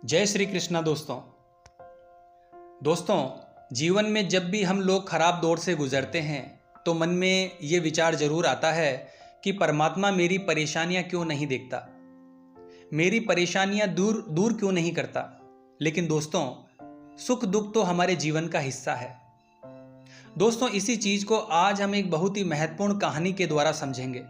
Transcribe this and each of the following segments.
जय श्री कृष्णा दोस्तों जीवन में जब भी हम लोग खराब दौर से गुजरते हैं तो मन में ये विचार जरूर आता है कि परमात्मा मेरी परेशानियां क्यों नहीं देखता, मेरी परेशानियां दूर दूर क्यों नहीं करता। लेकिन दोस्तों, सुख दुख तो हमारे जीवन का हिस्सा है। दोस्तों, इसी चीज को आज हम एक बहुत ही महत्वपूर्ण कहानी के द्वारा समझेंगे।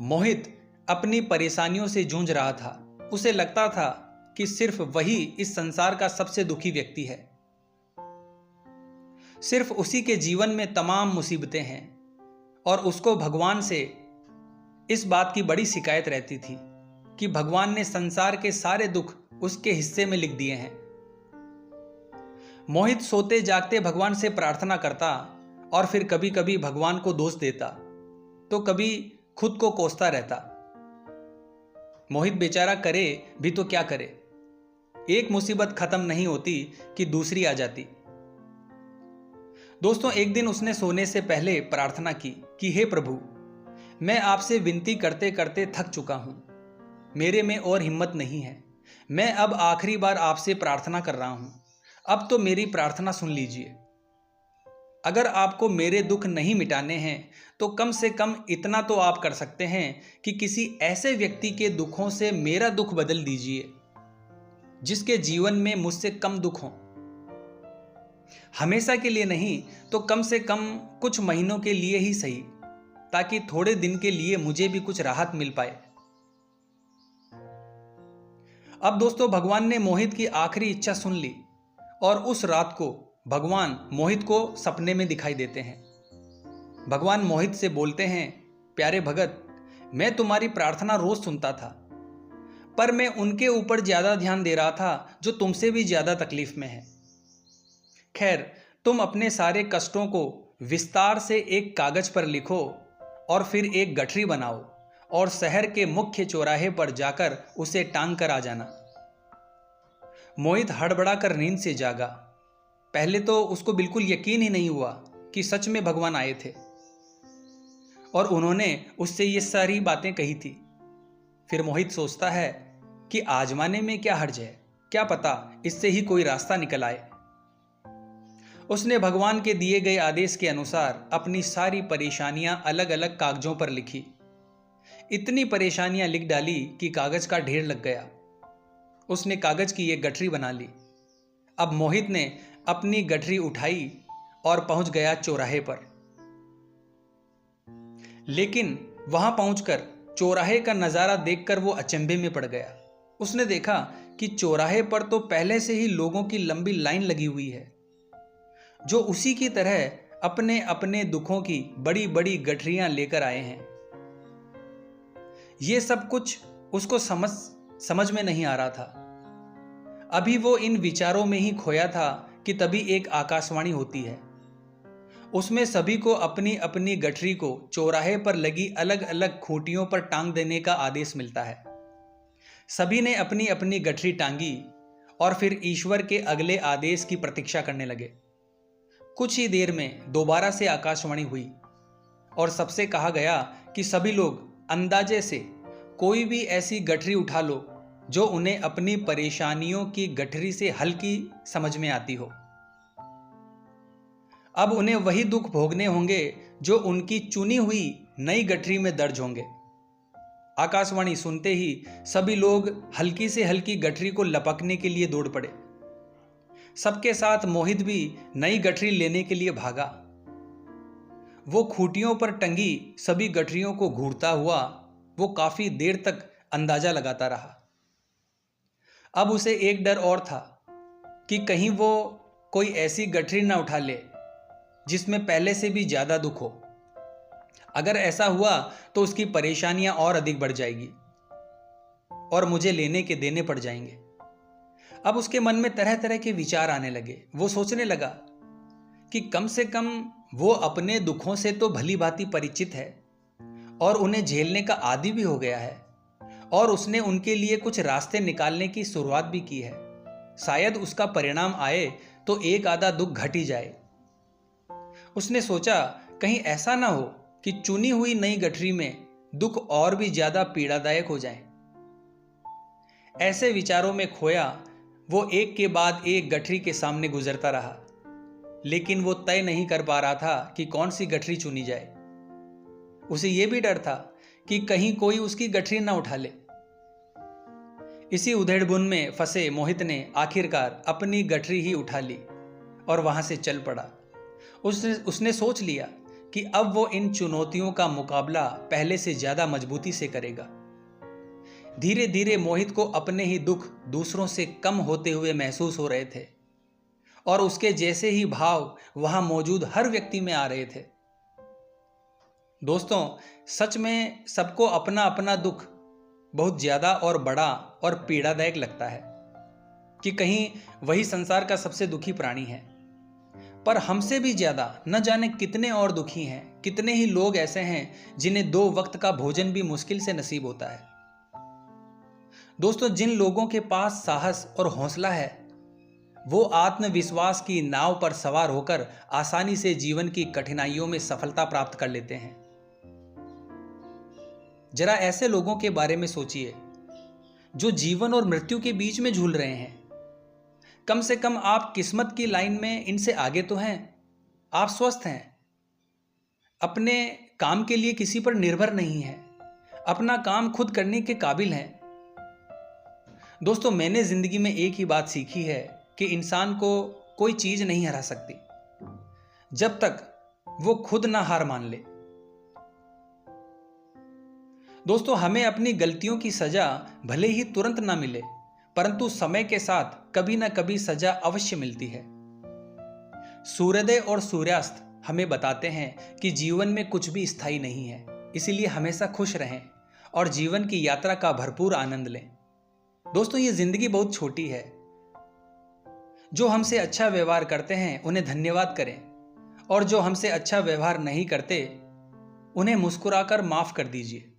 मोहित अपनी परेशानियों से जूझ रहा था। उसे लगता था कि सिर्फ वही इस संसार का सबसे दुखी व्यक्ति है। सिर्फ उसी के जीवन में तमाम मुसीबतें हैं और उसको भगवान से इस बात की बड़ी शिकायत रहती थी कि भगवान ने संसार के सारे दुख उसके हिस्से में लिख दिए हैं। मोहित सोते जागते भगवान से प्रार्थना करता और फिर कभी कभी भगवान को दोष देता तो कभी खुद को कोसता रहता। मोहित बेचारा करे भी तो क्या करे, एक मुसीबत खत्म नहीं होती कि दूसरी आ जाती। दोस्तों, एक दिन उसने सोने से पहले प्रार्थना की कि हे प्रभु, मैं आपसे विनती करते करते थक चुका हूं, मेरे में और हिम्मत नहीं है। मैं अब आखिरी बार आपसे प्रार्थना कर रहा हूं, अब तो मेरी प्रार्थना सुन लीजिए। अगर आपको मेरे दुख नहीं मिटाने हैं तो कम से कम इतना तो आप कर सकते हैं कि किसी ऐसे व्यक्ति के दुखों से मेरा दुख बदल दीजिए जिसके जीवन में मुझसे कम दुख हो। हमेशा के लिए नहीं तो कम से कम कुछ महीनों के लिए ही सही, ताकि थोड़े दिन के लिए मुझे भी कुछ राहत मिल पाए। अब दोस्तों, भगवान ने मोहित की आखिरी इच्छा सुन ली और उस रात को भगवान मोहित को सपने में दिखाई देते हैं। भगवान मोहित से बोलते हैं, प्यारे भगत, मैं तुम्हारी प्रार्थना रोज सुनता था, पर मैं उनके ऊपर ज्यादा ध्यान दे रहा था जो तुमसे भी ज्यादा तकलीफ में है। खैर, तुम अपने सारे कष्टों को विस्तार से एक कागज पर लिखो और फिर एक गठरी बनाओ और शहर के मुख्य चौराहे पर जाकर उसे टांग कर आ जाना। मोहित हड़बड़ा कर नींद से जागा। पहले तो उसको बिल्कुल यकीन ही नहीं हुआ कि सच में भगवान आए थे और उन्होंने उससे ये सारी बातें कही थी। फिर मोहित सोचता है कि आजमाने में क्या हर्ज है, क्या पता इससे ही कोई रास्ता निकल आए। उसने भगवान के दिए गए आदेश के अनुसार अपनी सारी परेशानियां अलग अलग कागजों पर लिखी। इतनी परेशानियां लिख डाली कि कागज का ढेर लग गया। उसने कागज की एक गठरी बना ली। अब मोहित ने अपनी गठरी उठाई और पहुंच गया चौराहे पर। लेकिन वहां पहुंचकर चौराहे का नजारा देखकर वो अचंभे में पड़ गया। उसने देखा कि चौराहे पर तो पहले से ही लोगों की लंबी लाइन लगी हुई है, जो उसी की तरह अपने अपने दुखों की बड़ी बड़ी गठरियां लेकर आए हैं। ये सब कुछ उसको समझ में नहीं आ रहा था। अभी वो इन विचारों में ही खोया था कि तभी एक आकाशवाणी होती है। उसमें सभी को अपनी अपनी गठरी को चौराहे पर लगी अलग अलग खूंटियों पर टांग देने का आदेश मिलता है। सभी ने अपनी अपनी गठरी टांगी और फिर ईश्वर के अगले आदेश की प्रतीक्षा करने लगे। कुछ ही देर में दोबारा से आकाशवाणी हुई और सबसे कहा गया कि सभी लोग अंदाजे से कोई भी ऐसी गठरी उठा लो जो उन्हें अपनी परेशानियों की गठरी से हल्की समझ में आती हो। अब उन्हें वही दुख भोगने होंगे जो उनकी चुनी हुई नई गठरी में दर्ज होंगे। आकाशवाणी सुनते ही सभी लोग हल्की से हल्की गठरी को लपकने के लिए दौड़ पड़े। सबके साथ मोहित भी नई गठरी लेने के लिए भागा। वो खूंटियों पर टंगी सभी गठरियों को घूरता हुआ वो काफी देर तक अंदाजा लगाता रहा। अब उसे एक डर और था कि कहीं वो कोई ऐसी गठरी ना उठा ले जिसमें पहले से भी ज्यादा दुख हो। अगर ऐसा हुआ तो उसकी परेशानियां और अधिक बढ़ जाएगी और मुझे लेने के देने पड़ जाएंगे। अब उसके मन में तरह तरह के विचार आने लगे। वो सोचने लगा कि कम से कम वो अपने दुखों से तो भली भांति परिचित है और उन्हें झेलने का आदी भी हो गया है और उसने उनके लिए कुछ रास्ते निकालने की शुरुआत भी की है। शायद उसका परिणाम आए तो एक आधा दुख घट ही जाए। उसने सोचा, कहीं ऐसा ना हो कि चुनी हुई नई गठरी में दुख और भी ज्यादा पीड़ादायक हो जाए। ऐसे विचारों में खोया वो एक के बाद एक गठरी के सामने गुजरता रहा, लेकिन वो तय नहीं कर पा रहा था कि कौन सी गठरी चुनी जाए। उसे यह भी डर था कि कहीं कोई उसकी गठरी ना उठा ले। इसी उधेड़बुन में फंसे मोहित ने आखिरकार अपनी गठरी ही उठा ली और वहां से चल पड़ा। उसने सोच लिया कि अब वो इन चुनौतियों का मुकाबला पहले से ज्यादा मजबूती से करेगा। धीरे धीरे मोहित को अपने ही दुख दूसरों से कम होते हुए महसूस हो रहे थे और उसके जैसे ही भाव वहां मौजूद हर व्यक्ति में आ रहे थे। दोस्तों, सच में सबको अपना अपना दुख बहुत ज्यादा और बड़ा और पीड़ादायक लगता है कि कहीं वही संसार का सबसे दुखी प्राणी है। पर हमसे भी ज्यादा न जाने कितने और दुखी हैं, कितने ही लोग ऐसे हैं जिन्हें 2 वक्त का भोजन भी मुश्किल से नसीब होता है। दोस्तों, जिन लोगों के पास साहस और हौसला है वो आत्मविश्वास की नाव पर सवार होकर आसानी से जीवन की कठिनाइयों में सफलता प्राप्त कर लेते हैं। जरा ऐसे लोगों के बारे में सोचिए जो जीवन और मृत्यु के बीच में झूल रहे हैं। कम से कम आप किस्मत की लाइन में इनसे आगे तो हैं। आप स्वस्थ हैं, अपने काम के लिए किसी पर निर्भर नहीं हैं, अपना काम खुद करने के काबिल हैं। दोस्तों, मैंने जिंदगी में एक ही बात सीखी है कि इंसान को कोई चीज नहीं हरा सकती जब तक वो खुद ना हार मान ले। दोस्तों, हमें अपनी गलतियों की सजा भले ही तुरंत ना मिले, परंतु समय के साथ कभी ना कभी सजा अवश्य मिलती है। सूर्योदय और सूर्यास्त हमें बताते हैं कि जीवन में कुछ भी स्थायी नहीं है, इसीलिए हमेशा खुश रहें और जीवन की यात्रा का भरपूर आनंद लें। दोस्तों, ये जिंदगी बहुत छोटी है। जो हमसे अच्छा व्यवहार करते हैं उन्हें धन्यवाद करें और जो हमसे अच्छा व्यवहार नहीं करते उन्हें मुस्कुराकर माफ कर दीजिए।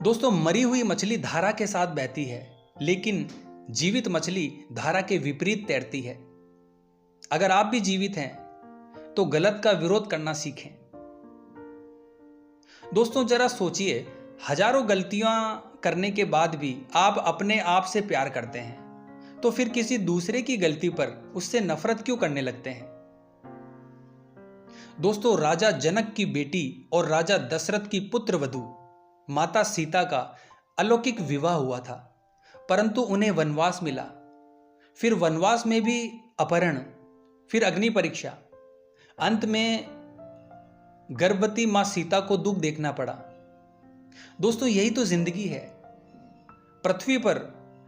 दोस्तों, मरी हुई मछली धारा के साथ बहती है, लेकिन जीवित मछली धारा के विपरीत तैरती है। अगर आप भी जीवित हैं तो गलत का विरोध करना सीखें। दोस्तों, जरा सोचिए, हजारों गलतियां करने के बाद भी आप अपने आप से प्यार करते हैं, तो फिर किसी दूसरे की गलती पर उससे नफरत क्यों करने लगते हैं? दोस्तों, राजा जनक की बेटी और राजा दशरथ की पुत्र वधू माता सीता का अलौकिक विवाह हुआ था, परंतु उन्हें वनवास मिला। फिर वनवास में भी अपहरण, फिर अग्नि परीक्षा, अंत में गर्भवती मां सीता को दुख देखना पड़ा। दोस्तों, यही तो जिंदगी है। पृथ्वी पर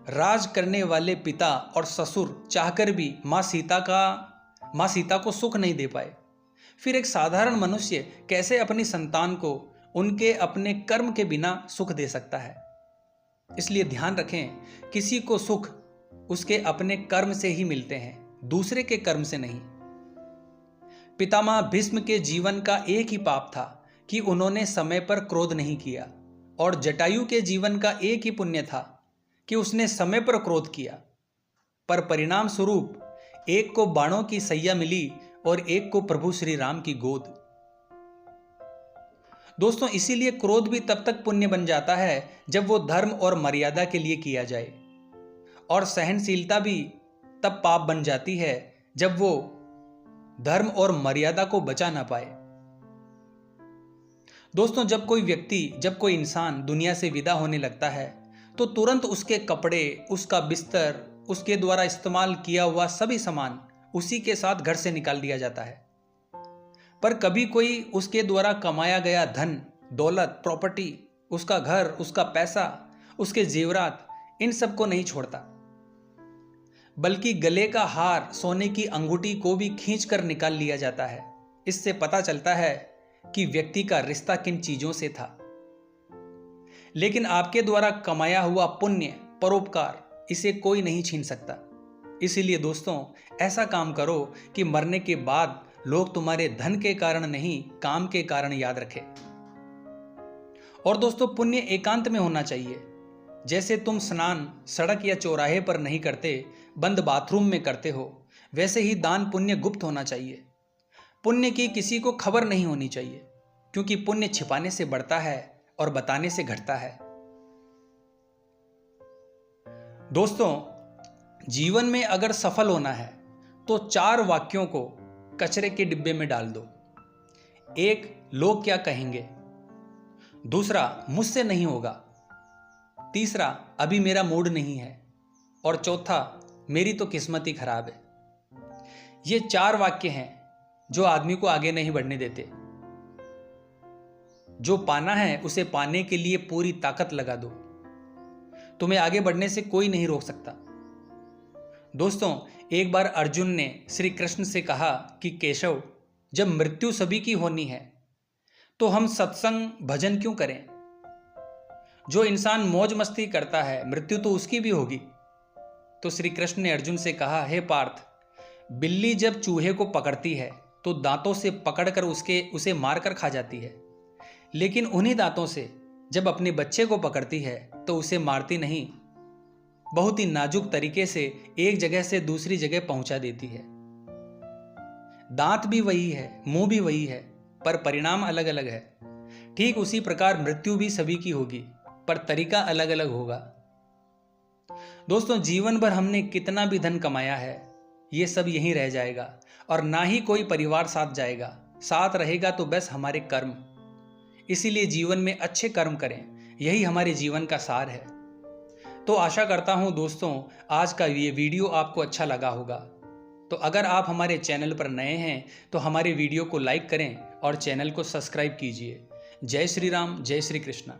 राज करने वाले पिता और ससुर चाहकर भी मां सीता को सुख नहीं दे पाए। फिर एक साधारण मनुष्य कैसे अपनी संतान को उनके अपने कर्म के बिना सुख दे सकता है? इसलिए ध्यान रखें, किसी को सुख उसके अपने कर्म से ही मिलते हैं, दूसरे के कर्म से नहीं। पितामह भीष्म के जीवन का एक ही पाप था कि उन्होंने समय पर क्रोध नहीं किया, और जटायु के जीवन का एक ही पुण्य था कि उसने समय पर क्रोध किया। पर परिणाम स्वरूप एक को बाणों की सैया मिली और एक को प्रभु श्री राम की गोद। दोस्तों, इसीलिए क्रोध भी तब तक पुण्य बन जाता है जब वो धर्म और मर्यादा के लिए किया जाए, और सहनशीलता भी तब पाप बन जाती है जब वो धर्म और मर्यादा को बचा ना पाए। दोस्तों, जब कोई इंसान दुनिया से विदा होने लगता है तो तुरंत उसके कपड़े, उसका बिस्तर, उसके द्वारा इस्तेमाल किया हुआ सभी सामान उसी के साथ घर से निकाल दिया जाता है। पर कभी कोई उसके द्वारा कमाया गया धन, दौलत, प्रॉपर्टी, उसका घर, उसका पैसा, उसके जेवरात, इन सबको नहीं छोड़ता, बल्कि गले का हार, सोने की अंगूठी को भी खींच कर निकाल लिया जाता है। इससे पता चलता है कि व्यक्ति का रिश्ता किन चीजों से था। लेकिन आपके द्वारा कमाया हुआ पुण्य, परोपकार, इसे कोई नहीं छीन सकता। इसीलिए दोस्तों, ऐसा काम करो कि मरने के बाद लोग तुम्हारे धन के कारण नहीं, काम के कारण याद रखें। और दोस्तों, पुण्य एकांत में होना चाहिए। जैसे तुम स्नान सड़क या चौराहे पर नहीं करते, बंद बाथरूम में करते हो, वैसे ही दान पुण्य गुप्त होना चाहिए। पुण्य की किसी को खबर नहीं होनी चाहिए, क्योंकि पुण्य छिपाने से बढ़ता है और बताने से घटता है। दोस्तों, जीवन में अगर सफल होना है तो 4 वाक्यों को कचरे के डिब्बे में डाल दो। 1, लोग क्या कहेंगे। दूसरा, मुझसे नहीं होगा। तीसरा, अभी मेरा मूड नहीं है। और चौथा, मेरी तो किस्मत ही खराब है। ये 4 वाक्य हैं जो आदमी को आगे नहीं बढ़ने देते। जो पाना है उसे पाने के लिए पूरी ताकत लगा दो। तुम्हें आगे बढ़ने से कोई नहीं रोक सकता। दोस्तों, एक बार अर्जुन ने श्री कृष्ण से कहा कि केशव, जब मृत्यु सभी की होनी है तो हम सत्संग भजन क्यों करें। जो इंसान मौज मस्ती करता है मृत्यु तो उसकी भी होगी। तो श्री कृष्ण ने अर्जुन से कहा, हे पार्थ, बिल्ली जब चूहे को पकड़ती है तो दांतों से पकड़कर उसे मारकर खा जाती है, लेकिन उन्हीं दांतों से जब अपने बच्चे को पकड़ती है तो उसे मारती नहीं, बहुत ही नाजुक तरीके से एक जगह से दूसरी जगह पहुंचा देती है। दांत भी वही है, मुंह भी वही है, पर परिणाम अलग अलग है। ठीक उसी प्रकार मृत्यु भी सभी की होगी, पर तरीका अलग अलग होगा। दोस्तों, जीवन भर हमने कितना भी धन कमाया है, ये सब यहीं रह जाएगा और ना ही कोई परिवार साथ जाएगा। साथ रहेगा तो बस हमारे कर्म। इसीलिए जीवन में अच्छे कर्म करें, यही हमारे जीवन का सार है। तो आशा करता हूं दोस्तों, आज का ये वीडियो आपको अच्छा लगा होगा। तो अगर आप हमारे चैनल पर नए हैं तो हमारे वीडियो को लाइक करें और चैनल को सब्सक्राइब कीजिए। जय श्री राम, जय श्री कृष्ण।